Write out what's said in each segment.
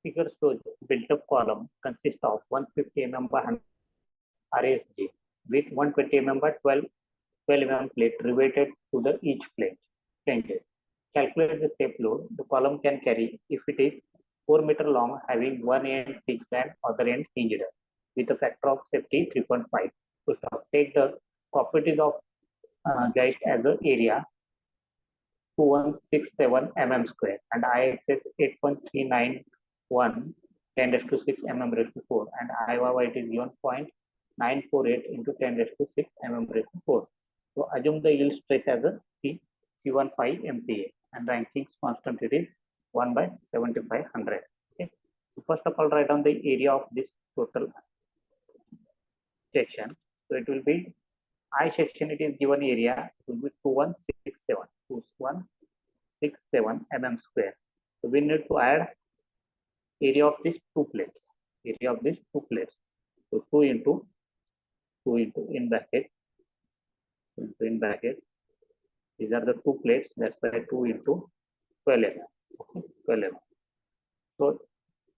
figure shows built-up column consists of 150 mm by 100 R.S.J with 120 mm by 12 mm plate riveted to the each flange. Calculate the shape load the column can carry if it is 4 meter long, having one end fixed and other end hinged, with a factor of safety 3.5. To stop, take the properties of joist as an area 2167 mm square and I-axis 8.391 10 raised to 6 mm raised to 4 and I-Y it is given 0.948 into 10 raised to 6 mm raised to 4. So assume the yield stress as a C15 MPa and Rankine's constant it is 1 by 7500. Okay. So first of all, write down the area of this total section. So it will be I section, it is given area, it will be 2167 mm square. So we need to add area of these two plates. Area of these two plates. So 2 into in bracket. In bracket. These are the two plates. That's why 2 into 12 mm. Okay, 12 mm. So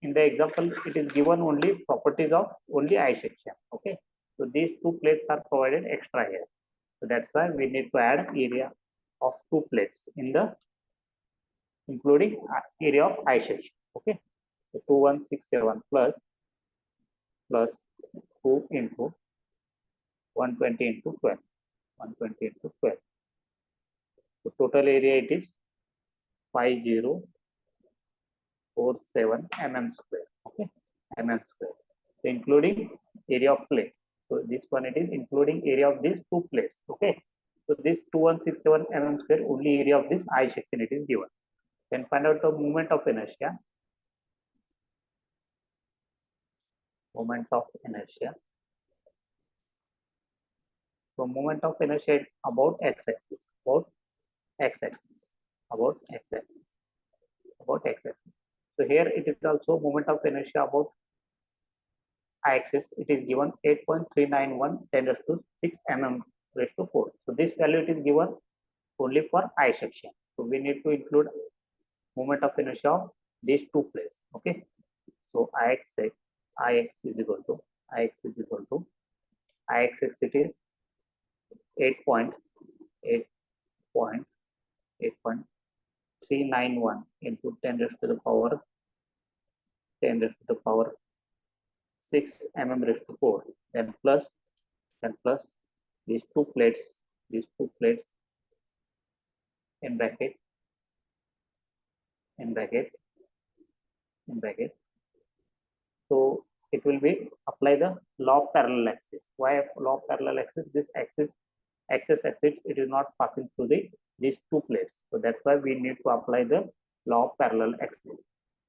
in the example, it is given only properties of only I section. Okay. So these two plates are provided extra here. So that's why we need to add area of two plates in the including area of I section. Okay. So 2167 plus 2 into 120 into 12. 120 into 12. So total area it is 5047 mm square. Okay. Mm square. So including area of plate. So this one it is including area of these two plates. Okay. So this 2167 mm square only area of this I section it is given. Then find out the moment of inertia. Moment of inertia. So moment of inertia about x-axis. About x-axis. About x-axis. About x-axis. So here it is also moment of inertia about I-axis. It is given 8.391 10 raised to 6 mm raised to 4. So this value it is given only for I section. So we need to include moment of inertia of these two plates. Okay. So Ix is equal to it is 8.391 into 10 raised to the power 6 mm raised to 4. Then plus these two plates in bracket. So it will be apply the law of parallel axis. Why law of parallel axis? This axis it is not passing through these two plates. So that's why we need to apply the law of parallel axis.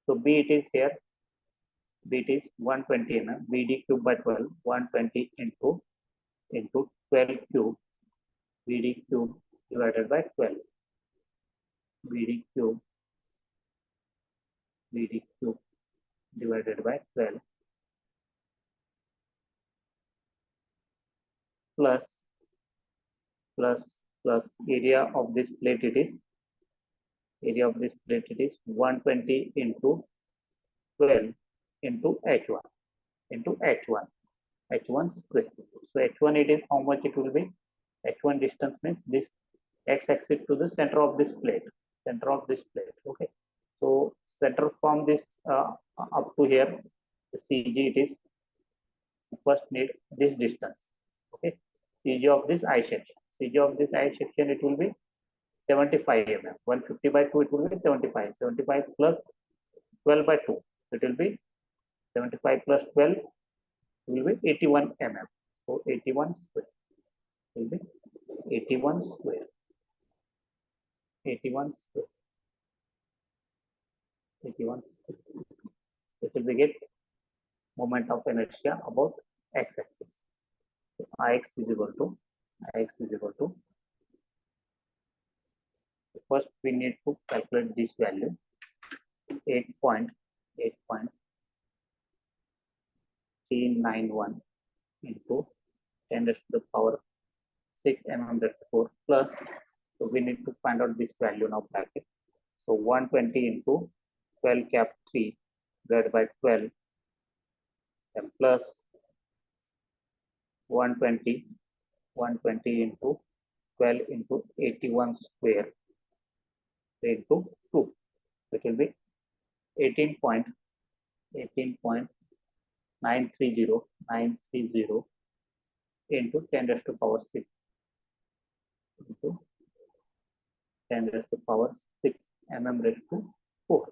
So B it is here. B it is 120 mm. BD cube by 12. 120 into 12 cube. BD cube divided by 12. BD cube divided by 12 plus area of this plate it is 120 into 12 into h1 square. So h1 it is how much it will be? H1 distance means this x-axis to the center of this plate. Okay. So center from this up to here, the CG it is first need this distance. Okay. CG of this I section. It will be 75 mm. 150 by 2 it will be 75. 75 plus 12 by 2. It will be 75 plus 12 will be 81 mm. So 81 square will be 81 square. 81 square. It will be get moment of inertia about x-axis. So Ix is equal to first we need to calculate this value 8.391 into 10 raised to the power 6 mm raised to 4 plus, so we need to find out this value now bracket. So 120 into 12 cap 3 divided by 12 then plus 120 into 12 into 81 square into 2. It will be 18.930 into 10 raised to power 6 into 10 raised to power 6 mm raised to 4.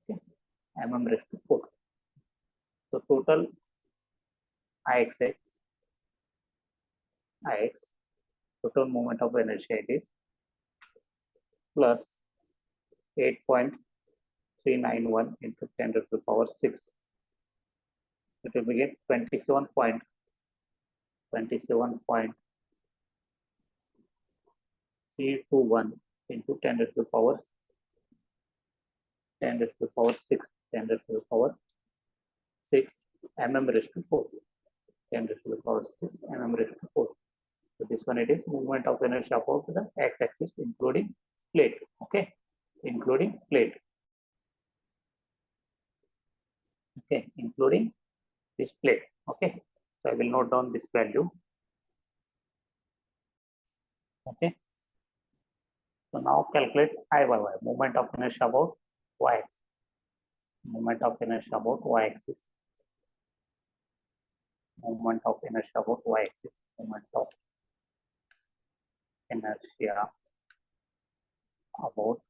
Okay, mm raised to 4. So total Ix total moment of inertia it is plus 8.391 into 10 raised to power 6. It will be 27.321 into 10 raised to power 10 raised to power 6 10 raised to power 6 mm raised to 4 10 raised to the power 6 mm raised to 4. So this one it is movement of inertia about the x-axis including plate. Okay, including plate. Okay, including this plate. Okay, so I will note down this value. Okay, so now calculate IYY, moment of inertia about y-axis. Moment of inertia about y-axis. Moment of inertia about y-axis. Moment of inertia about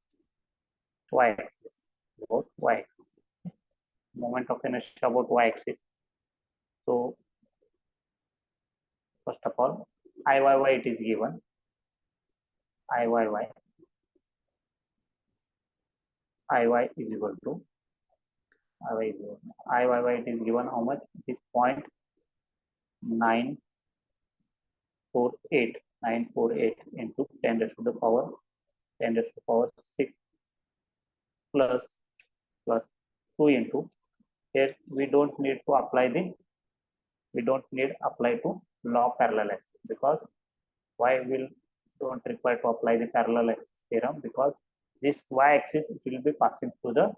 y-axis. About y-axis. Moment of inertia about y-axis. So first of all, IYY it is given. IYY IY is equal to IYY it is given how much? It is 0.948 into 10 raised to the power 6 plus 2 into here we don't need to apply to law of parallel axis because why will don't require to apply the parallel axis theorem because this y-axis will be passing through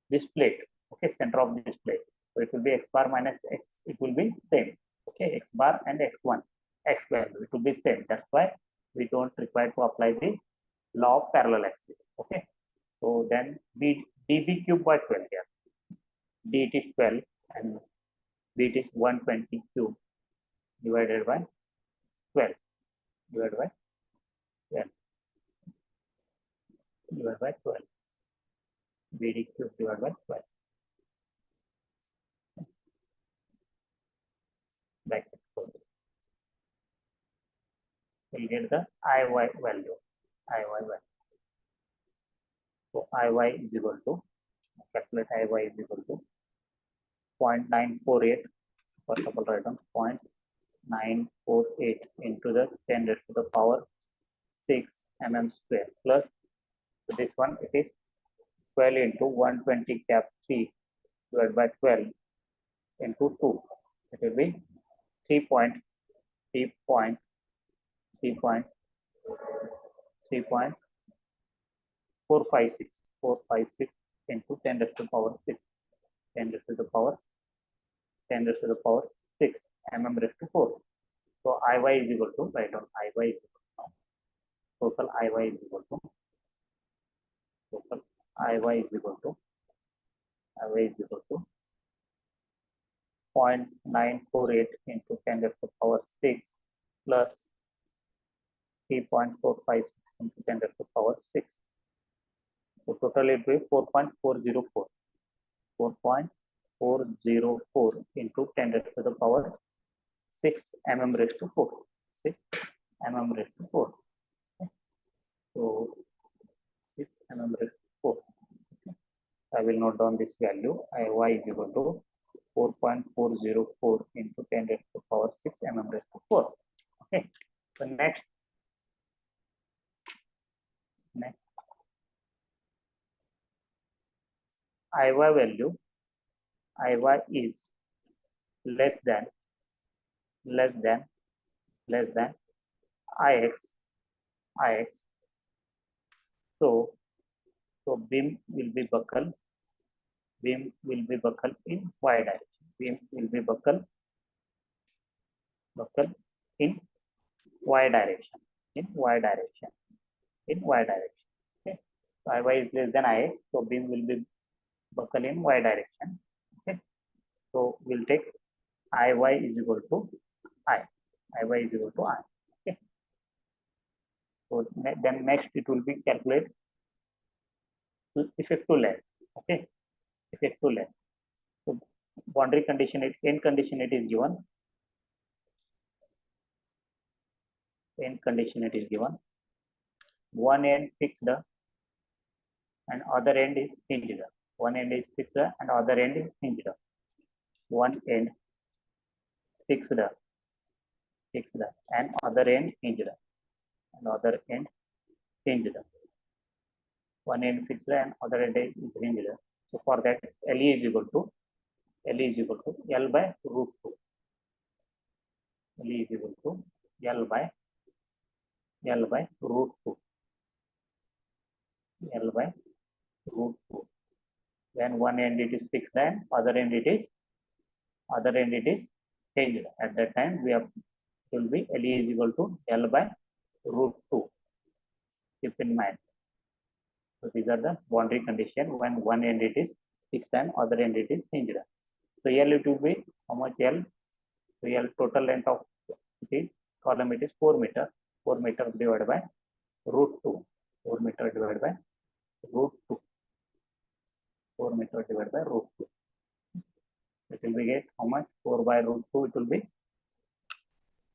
this plate. Okay, center of this plate. So it will be x bar minus x. It will be same. Okay, x bar and x1, x value. It will be same. That's why we don't require to apply the law of parallel axis. Okay. So then dB cube by 12 here. D it is 12 and B it is 120 cube divided by 12 divided by 12 divided by 12. BD cube divided by 12. Bracket. We'll get the IY value. IY value. So IY is equal to calculate IY is equal to 0.948. First of all, write down 0.948 into the 10 raised to the power 6 mm square plus this one it is 12 into 120 cap 3 divided by 12 into 2. It will be 3.456 into 10 raised to the power 6 10 raised to the power 10 raised to the power 6 mm raised to 4. So IY is equal to write down IY is equal to total IY is equal to total IY is equal to 0.948 into 10 raised to the power 6 plus 3.456 into 10 raised to the power 6. So total it will be 4.404. 4.404 into 10 raised to the power 6 mm raised to 4. 6 mm raised to 4. Okay. So 6 mm raised to 4. Okay. I will note down this value. IY is equal to 4.404 into 10 raised to the power 6 mm raised to 4. Okay. So next IY value. IY is less than IX. IX. So beam will be buckle Beam will be buckled in y direction. Beam will be buckled in y direction. In y direction. In y direction. Okay. So Iy is less than Ix, so beam will be buckled in y direction. Okay. So we'll take Iy is equal to I. Iy is equal to I. Okay. So then next it will be calculate effective length. Okay. Effective length. So boundary condition, end condition it is given. End condition it is given. One end fixed and other end is hinged. One end is fixed and other end is hinged. One end fixed and other end hinged. And other end hinged. One end fixed and other end is hinged. So for that LE is equal to L by root 2. LE is equal to L by root 2. L by root 2. When one end it is fixed and other end it is hinged. At that time we have will be LE is equal to L by root 2. Keep in mind. So these are the boundary condition when one end it is fixed and other end it is hinged. So L it will be how much L? So L total length of the column it is 4 meter. 4 meter divided by root 2. 4 meter divided by root 2. 4 meter divided by root 2. It will be get how much? 4 by root 2. It will be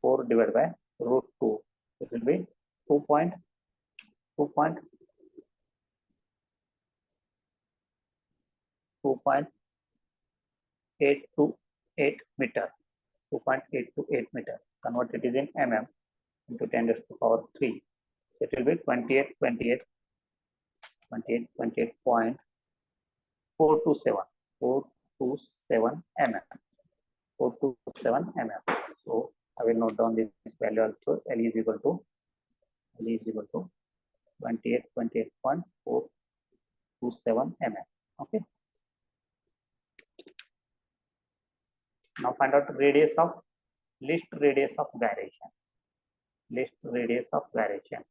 4 divided by root 2. It will be 2.2.2.82 meter. 2.828 meter. Convert it is in mm into 10 raised to power 3. It will be 28.427 mm. 427 mm. So I will note down this value also. L is equal to 28.427 mm. Okay. Now find out radius of least radius of gyration. Least radius of gyration.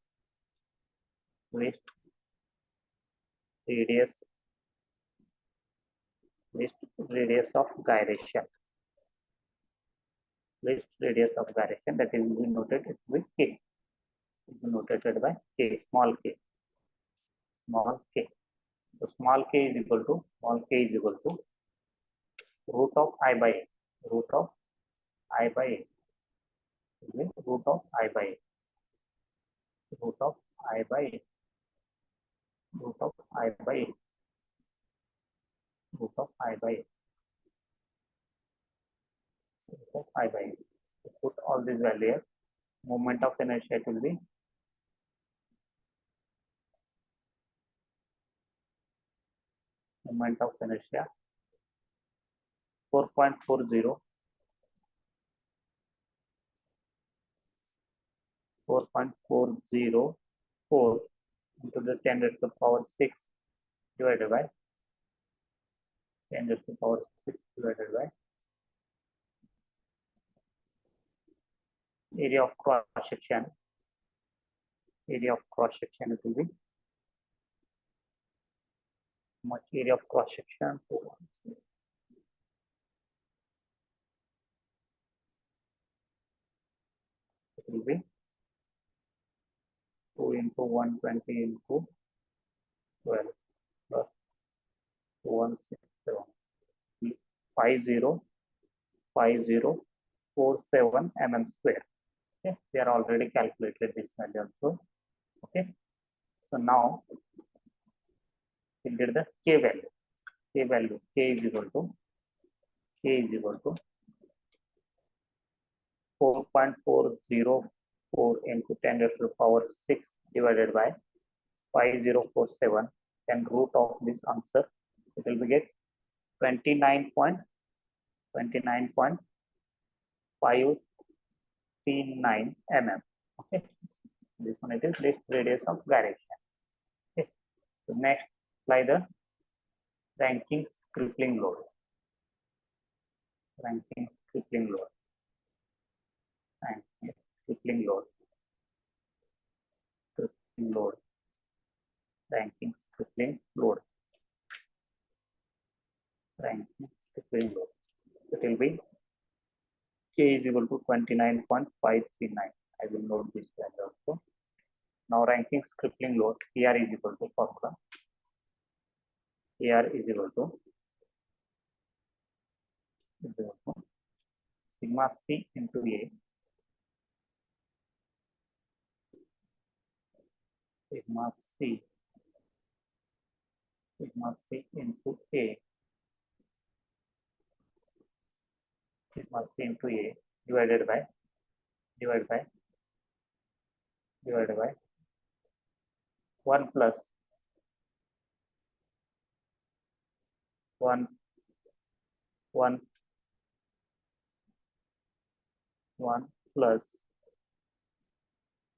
Least radius of gyration. Least radius of gyration, that is be noted with k. It will be noted by k, small k. Small k. So small k is equal to root of I by a. Root of I by a. Root of I by a. Root of I by a. Root of I by a. Root of I by a. Root of I by a. Put all these values. Moment of inertia it will be moment of inertia 4.40 4.404 into the 10 raised to the power 6 divided by 10 raised to the power 6 divided by area of cross section. Area of cross section it will be much area of cross section. It will be 2 into 120 into 12 plus 167 5047 mm square. Okay, we are already calculated this value also. Okay, so now we'll get the k value. K is equal to 4.404 into 10 raised to the power 6 divided by 5047, and root of this answer it will be get 29.539 mm. Okay, this one it is least radius of gyration. Okay, so next apply the Ranking's crippling load. Ranking's crippling load. Ranking's crippling load. Crippling load. Ranking's crippling load. Ranking's crippling load. It will be K is equal to 29.539. I will note this value also. Now Ranking's crippling load, AR is equal to formula. AR is equal to sigma C into A. Sigma C. Sigma C into A. Sigma C into A divided by 1 plus 1 1 1 plus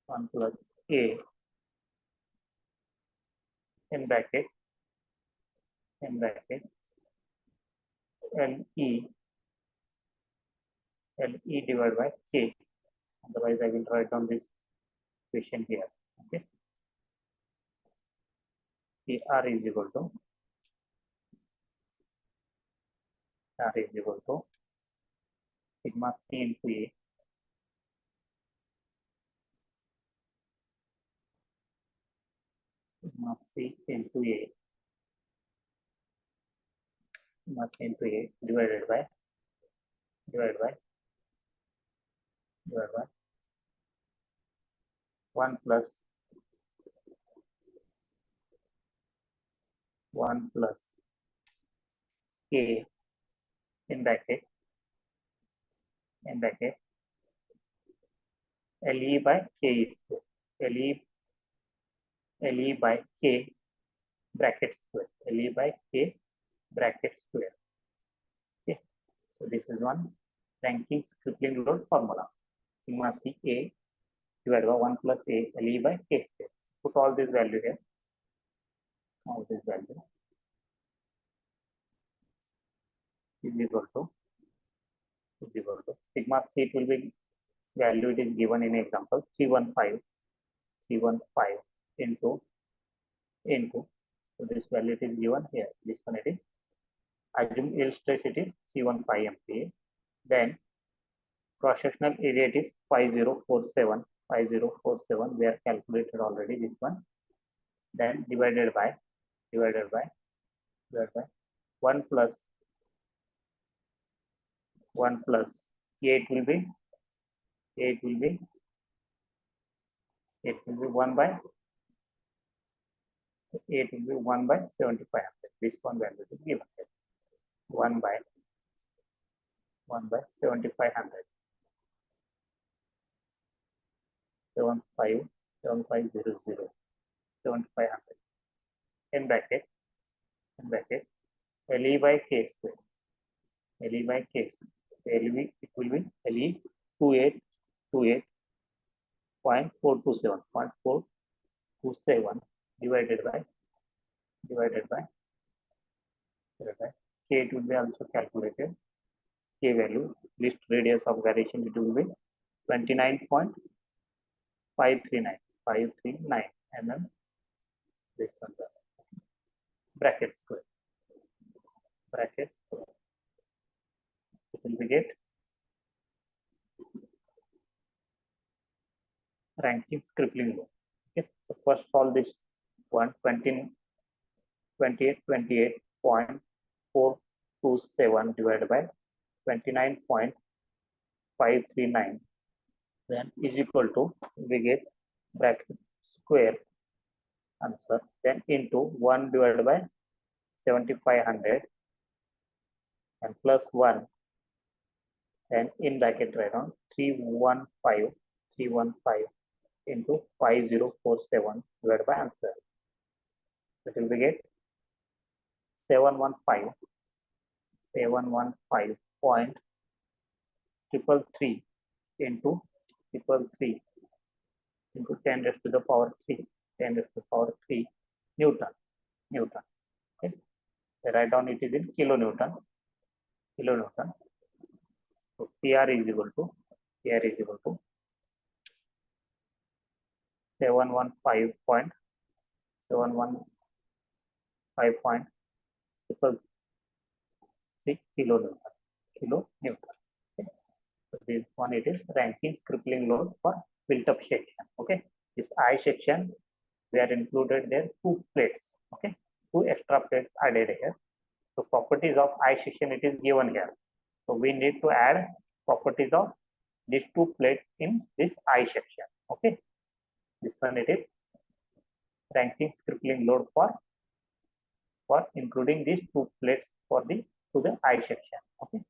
1 plus A in bracket LE divided by K. Otherwise, I will write down this equation here. Okay. R is equal to sigma C into A sigma C into A divided by 1 plus 1 plus K in bracket LE by K square. LE by K bracket square. LE by K bracket square. Okay. So this is one Ranking's crippling load formula. Sigma C A divided by 1 plus A LE by K square. Put all this value here. All this value is equal to sigma C. It will be value, it is given in example 315 into so this value it is given here. This one it is assume yield stress, it is 315 MPa. Then cross sectional area it is 5047 we are calculated already this one. Then divided by 1 plus A, it will be 1 by 7500. This one value is given here. 1 by 7500. 7500 7500 in bracket LE by K square. LE by K square. LE, it will be LE 2828.427 divided by K. It will be also calculated. K value, least radius of variation, it will be 29.539 mm. This one, bracket square. It will be get Ranking's crippling load. Okay, so first solve this one 28.427 divided by 29.539, then is equal to, we get bracket square answer, then into 1 divided by 7500 and plus 1, and in bracket right on 315 into 5047 divided by answer. That will be get 715.333 into 10 raised to the power 3 Newton. Okay. write down it is in kilonewton. So PR is equal to 715.6 kilonewton. Okay. So this one it is Rankine's crippling load for built-up section. Okay. This I section we are included there two plates. Okay. Two extra plates added here. So properties of I section it is given here. So we need to add properties of these two plates in this I section. Okay. This one it is Rankine's crippling load for including these two plates for the to the I section. Okay.